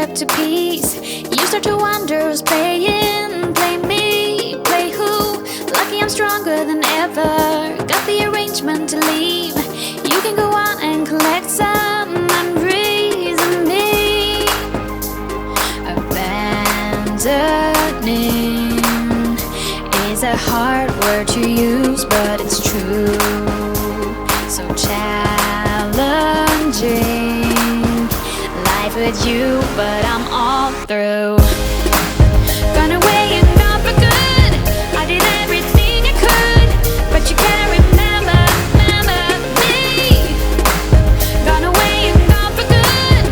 up to peace. You start to wonder who's playing. Play me, play who? Lucky I'm stronger than ever. Got the arrangement to leave. You can go on and collect some memories of me. Abandoning is a hard word to use, but it's true. So challenging life with you, but I'm all through. Gone away and gone for good. I did everything I could, but you can't remember me. Gone away and gone for good.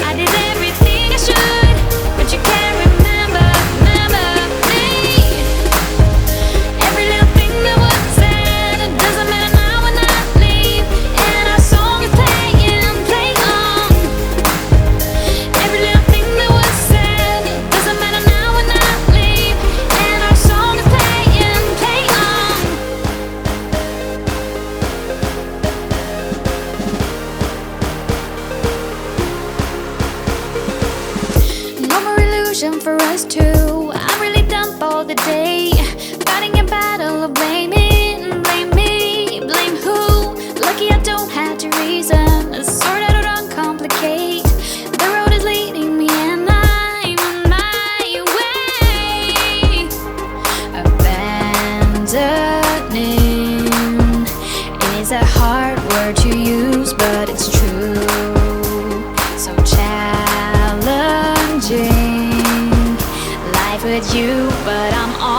I did everything I should, but you can't remember me. Every little thing that was said, it doesn't matter now when I leave, and our song is playing, play on. Every little thing that was said, it doesn't matter now when I leave, and our song is playing, play on. No more illusion for us two. I'm really done for the day. Fighting a battle of blaming. Blame me, blame who? Lucky I don't have to reason. Sort out or uncomplicate. The road is leading me and I'm on my way. Abandoning is a hard word to use, but it's true. So challenging life with you, but I'm all